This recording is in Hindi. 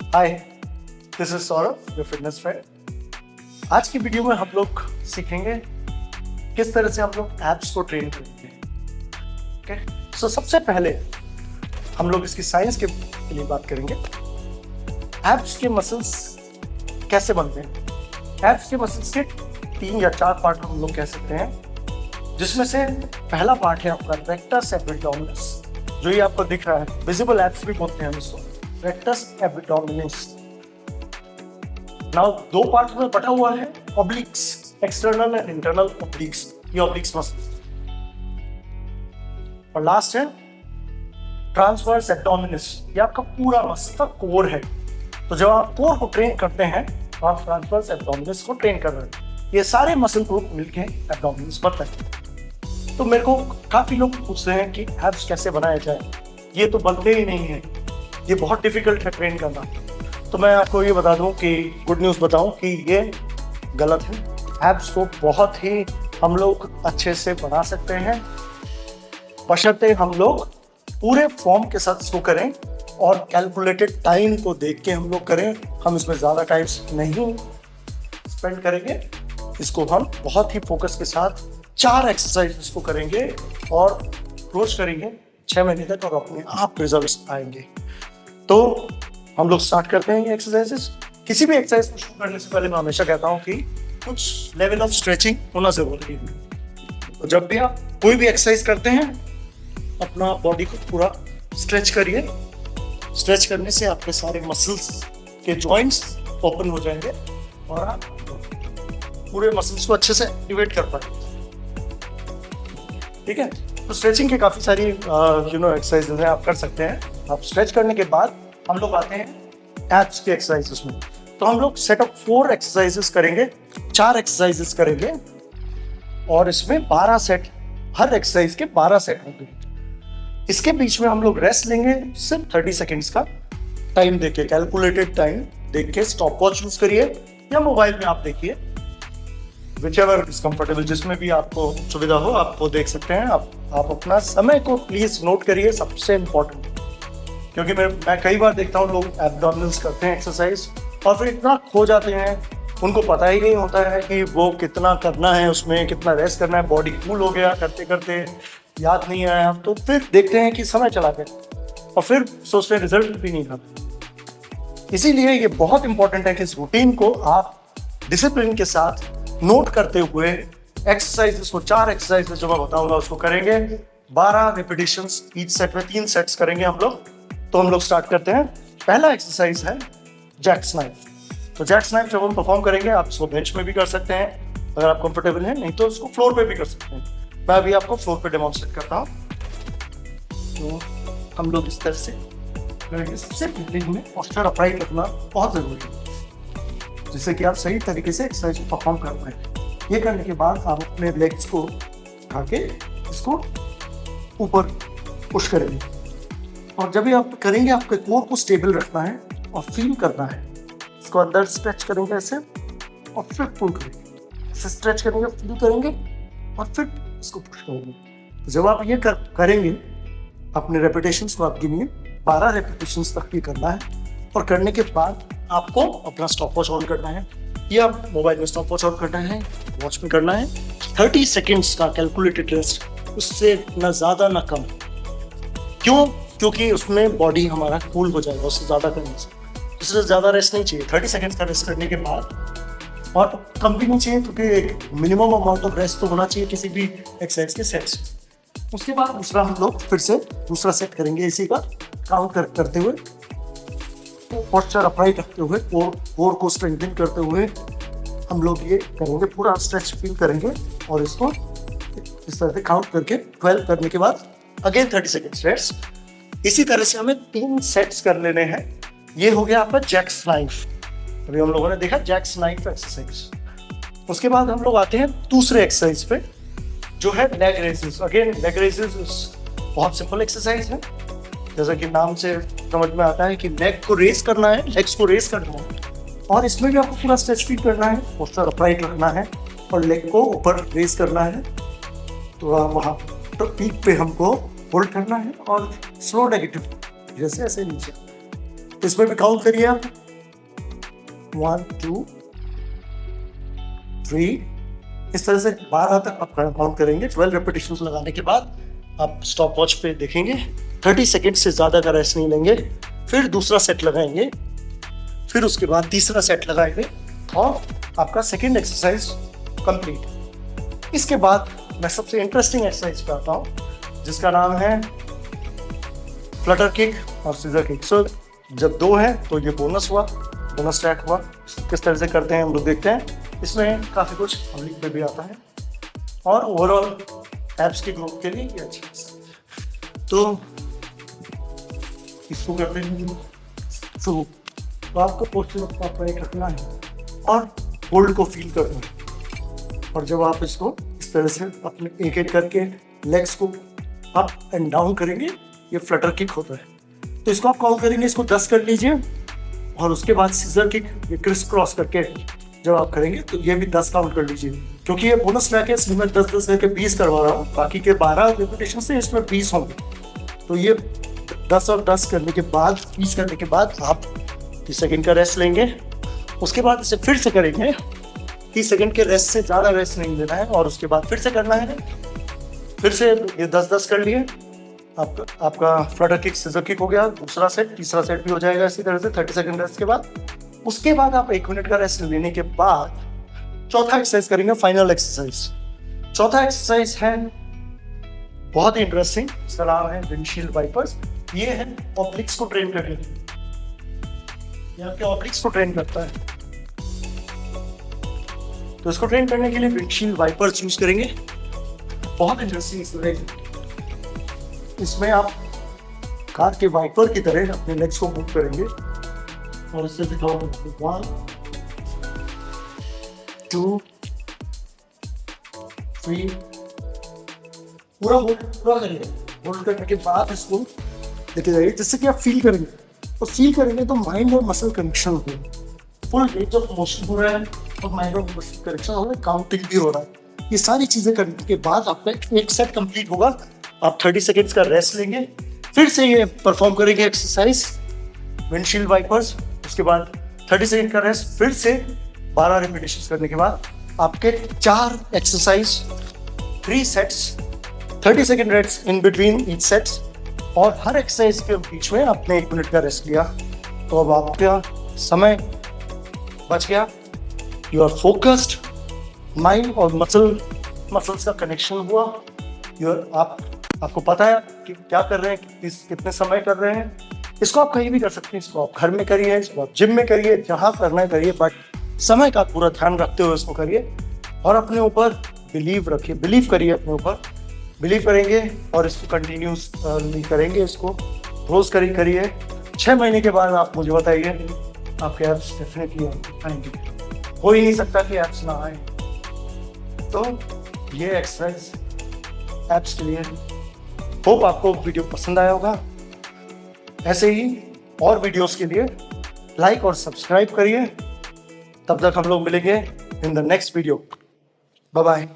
Hi, this is Saurabh, your fitness friend. आज की वीडियो में हम लोग सीखेंगे किस तरह से हम लोग एब्स को ट्रेन करेंगे। ओके, सो सबसे पहले हम लोग इसकी साइंस के लिए बात करेंगे। एब्स के मसल्स कैसे बनते हैं? एब्स के मसल्स के 3 या 4 पार्ट हम लोग कह सकते हैं, जिसमें से पहला पार्ट है आपका रेक्टस एब्डोमिनस, जो ये आपको दिख रहा है। विजिबल एब्स भी बोलते हैं इसको, रेक्टस एब्डोमिनस। नाउ 2 पार्ट में बटा हुआ है, ऑब्लिक्स, एक्सटर्नल एंड इंटरनल ऑब्लिक्स, ये ऑब्लिक्स मसल। और लास्ट है ट्रांसवर्स एब्डोमिनस, ये आपका पूरा मसल का कोर है। तो जब आप कोर को ट्रेन करते हैं तो आप ट्रांसवर्स एब्डोमिनस को ट्रेन कर रहे हैं। ये सारे मसल ग्रुप मिलके एब्डोमिनस बनता है। तो मेरे को काफी लोग पूछते हैं कि एब्स कैसे बनाया जाए, ये तो बनते ही नहीं है, ये बहुत डिफिकल्ट है ट्रेन करना। तो मैं आपको ये बता दूं कि गुड न्यूज़ बताऊं कि ये गलत है। एब्स को बहुत ही हम लोग अच्छे से बना सकते हैं, बशर्ते हम लोग पूरे फॉर्म के साथ इसको करें और कैलकुलेटेड टाइम को देख के हम लोग करें। हम इसमें ज़्यादा टाइम नहीं स्पेंड करेंगे, इसको हम बहुत ही फोकस के साथ 4 एक्सरसाइज इसको करेंगे और रोज करेंगे 6 महीने तक, और अपने आप रिजल्ट्स आएंगे। तो हम लोग स्टार्ट करते हैं ये एक्सरसाइजेस। किसी भी एक्सरसाइज को शुरू करने से पहले मैं हमेशा कहता हूँ कि कुछ लेवल ऑफ स्ट्रेचिंग होना जरूरी है। तो जब भी आप कोई भी एक्सरसाइज करते हैं, अपना बॉडी को पूरा स्ट्रेच करिए। स्ट्रेच करने से आपके सारे मसल्स के जॉइंट्स ओपन हो जाएंगे और आप पूरे मसल्स को अच्छे से एक्टिवेट कर पाएंगे। ठीक है, तो स्ट्रेचिंग के काफ़ी सारी एक्सरसाइजेज हैं, आप कर सकते हैं। आप स्ट्रेच करने के बाद हम लोग आते हैं एब्स के एक्सरसाइजेस में। तो हम लोग सेट ऑफ 4 एक्सरसाइजेस करेंगे, 4 एक्सरसाइजेस करेंगे, और इसमें 12 सेट, हर एक्सरसाइज के 12 सेट होंगे। इसके बीच में हम लोग रेस्ट लेंगे, सिर्फ 30 सेकेंड्स का टाइम देके, कैलकुलेटेड टाइम देख के। स्टॉप वॉच यूज करिए या मोबाइल में आप देखिए, whichever is comfortable, जिसमें भी आपको सुविधा हो आप वो देख सकते हैं। आप अपना समय को प्लीज नोट करिए, सबसे इम्पोर्टेंट। क्योंकि मैं कई बार देखता हूँ लोग एब्डोमिनल्स करते हैं एक्सरसाइज और फिर इतना खो जाते हैं, उनको पता ही नहीं होता है कि वो कितना करना है, उसमें कितना रेस्ट करना है। बॉडी कूल हो गया करते करते, याद नहीं आया, तो फिर देखते हैं कि समय चला गया और फिर सोचते हैं रिजल्ट भी नहीं आता। इसीलिए ये बहुत इंपॉर्टेंट है कि इस रूटीन को आप डिसिप्लिन के साथ नोट करते हुए एक्सरसाइजेस को, 4 एक्सरसाइजेस जो मैं बताऊंगा उसको करेंगे। 12 रिपीटिशंस ईच सेट में, 3 सेट्स करेंगे हम लोग। तो हम लोग स्टार्ट करते हैं। पहला एक्सरसाइज है जैक्स नाइफ। तो जैक्स नाइफ जब हम परफॉर्म करेंगे, आप इसको बेंच में भी कर सकते हैं अगर आप कंफर्टेबल हैं, नहीं तो इसको फ्लोर पे भी कर सकते हैं। मैं अभी आपको फ्लोर पे डेमोन्स्ट्रेट करता हूँ। तो हम लोग इस तरह से करेंगे। सबसे पहले हमें पोस्चर अपराइट रखना बहुत जरूरी है, जिससे कि आप सही तरीके से एक्सरसाइज को परफॉर्म कर पाए। ये करने के बाद आप अपने लेग्स को उठा के इसको ऊपर पुश करेंगे, और जब भी आप करेंगे आपके कोर को स्टेबल रखना है और फील करना है। इसको अंदर स्ट्रेच करेंगे ऐसे और फिर पुल करेंगे, ऐसे स्ट्रेच करेंगे, फील करेंगे और फिर इसको पुश करेंगे। तो जब आप ये करेंगे, अपने रेपिटेशंस को आप गिनिए, 12 रेपिटेशंस तक ये करना है। और करने के बाद आपको अपना स्टॉप वॉच ऑन करना है, या मोबाइल में स्टॉप वॉच ऑन करना है, वॉच में करना है। 30 सेकेंड्स का कैलकुलेटेड रेस्ट, उससे ना ज़्यादा ना कम। क्यों? क्योंकि उसमें बॉडी हमारा कूल हो जाएगा उससे ज़्यादा करने से। उससे ज़्यादा रेस्ट नहीं चाहिए। 30 सेकेंड्स का रेस्ट करने के बाद, और कम भी नहीं चाहिए, क्योंकि एक मिनिमम अमाउंट ऑफ रेस्ट तो होना चाहिए किसी भी एक्सरसाइज के सेट्स। उसके बाद दूसरा हम लोग फिर से दूसरा सेट करेंगे, इसी का काउंट करते हुए, पोस्चर अपराइट रखते हुए, कोर को स्ट्रेंथन करते हुए हम लोग ये करेंगे। पूरा स्ट्रेच फील करेंगे और इसको इस तरह से काउंट करके 12 करने के बाद अगेन 30 सेकेंड्स रेस्ट। इसी तरह से हमें 3 सेट्स कर लेने हैं। ये हो गया आपका जैक्स नाइफ। अभी हम लोगों ने देखा जैक्स नाइफ एक्सरसाइज। उसके बाद हम लोग आते हैं दूसरे एक्सरसाइज पे, जो है leg raises. Again leg raises बहुत सिंपल एक्सरसाइज है, जैसा कि नाम से समझ में आता है कि लेग को रेस करना है, लेग्स को रेस करना है। और इसमें भी आपको पूरा स्ट्रेच फील करना है, पोस्चर अपराइट रखना है और लेग को ऊपर रेस करना है। तो वहाँ तो पीक पे हमको होल्ड करना है और स्लो नेगेटिव, जैसे ऐसे नीचे। इसमें भी काउंट करिए आप, 1 2 3, इस तरह से 12 तक आप काउंट करेंगे। 12 रेपिटेशन लगाने के बाद आप स्टॉप वॉच पे देखेंगे, 30 सेकेंड से ज़्यादा का रेस्ट नहीं लेंगे। फिर दूसरा सेट लगाएंगे, फिर उसके बाद तीसरा सेट लगाएंगे और आपका सेकेंड एक्सरसाइज कंप्लीट। इसके बाद मैं सबसे इंटरेस्टिंग एक्सरसाइज पे आता हूँ जिसका नाम है फ्लटर किक और सीजर किक। सो जब 2 है तो ये बोनस हुआ, बोनस ट्रैक हुआ। किस तरह से करते हैं हम लोग देखते हैं। इसमें काफ़ी कुछ पब्लिक पे भी आता है और ओवरऑल एप्स के ग्रोथ के लिए ये अच्छी है। तो इसको करते हैं शुरू। तो आपको पोस्टर आपको एक रखना है और होल्ड को फील करना है। और जब आप इसको इस तरह से अपने एक करके लेग्स को अप एंड डाउन करेंगे, ये फ्लटर किक होता है। तो इसको आप काउंट करेंगे, इसको 10 कर लीजिए और उसके बाद सीजर किक ये क्रिस क्रॉस करके जब आप करेंगे तो ये भी 10 काउंट कर लीजिए। क्योंकि ये बोनस ट्रैक है इसलिए मैं 10 करके 20 करवा रहा हूँ। बाकी के 12 रेपिटेशन से इसमें 20 होंगे। तो ये 10 और 10 करने के बाद 20 करने के बाद आप 30 सेकेंड का रेस्ट लेंगे। उसके बाद इसे फिर से करेंगे। 30 सेकेंड के रेस्ट से ज़्यादा रेस्ट नहीं लेना है और उसके बाद फिर से करना है। फिर से ये 10-10 कर लिए। आपका फ्लटर किक सीजर किक हो गया। दूसरा सेट, तीसरा सेट भी हो जाएगा इसी तरह से 30 सेकेंड रेस्ट के बाद। उसके बाद आप 1 मिनट का रेस्ट लेने के बाद चौथा एक्सरसाइज करेंगे, फाइनल एक्सरसाइज। चौथा एक्सरसाइज है बहुत ही इंटरेस्टिंग, इसका नाम है विंडशील्ड वाइपर्स। ये है ऑब्लिक्स को ट्रेन करने के लिए, ये आपके ऑब्लिक्स को ट्रेन करता है। तो इसको ट्रेन करने के लिए विंडशील्ड वाइपर्स यूज करेंगे। बहुत इंटरेस्टिंग एक्सरसाइज। इसमें आप कार के वाइपर की तरह अपने लेग्स को मूव करेंगे और इससे दिखाओ 1 2 3 पूरा होल्ड करिए। होल्ड करने के बाद इसको लेके जाइए जिससे कि आप फील करेंगे। तो फील करेंगे तो माइंड और मसल कनेक्शन हो रहा है, फुल रेंज ऑफ मोशन हो रहा है और माइंड और मसल कनेक्शन हो रहा है, काउंटिंग भी हो रहा है। ये सारी चीजें करने के बाद आपका एक सेट कंप्लीट होगा। आप 30 सेकेंड्स का रेस्ट लेंगे, फिर से ये परफॉर्म करेंगे एक्सरसाइज विंडशील्ड वाइपर्स। उसके बाद 30 सेकेंड का रेस्ट, फिर से 12 रेपिटेशंस करने के बाद आपके 4 exercise, 3 sets, 30 second rest in between each sets और हर एक्सरसाइज के बीच में आपने 1 मिनट का रेस्ट लिया। तो अब आपका समय बच गया। यू आर फोकस्ड, माइंड और मसल्स का कनेक्शन हुआ। आपको पता है कि क्या कर रहे हैं, कितने समय कर रहे हैं। इसको आप कहीं भी कर सकते हैं। इसको आप घर में करिए, इसको आप जिम में करिए, जहाँ करना है करिए, बट समय का पूरा ध्यान रखते हुए इसको करिए और अपने ऊपर बिलीव रखिए, बिलीव करिए अपने ऊपर। बिलीव करेंगे और इसको कंटिन्यूसली करेंगे, इसको रोज करिए। 6 महीने के बाद आप मुझे बताइए, आपके एप्स डेफिनेटली आएंगे। हो ही नहीं सकता कि एप्स ना आए। तो ये एक्सरसाइज एप्स के लिए। होप आपको वीडियो पसंद आया होगा। ऐसे ही और वीडियोस के लिए लाइक और सब्सक्राइब करिए। तब तक हम लोग मिलेंगे in the next video. Bye bye.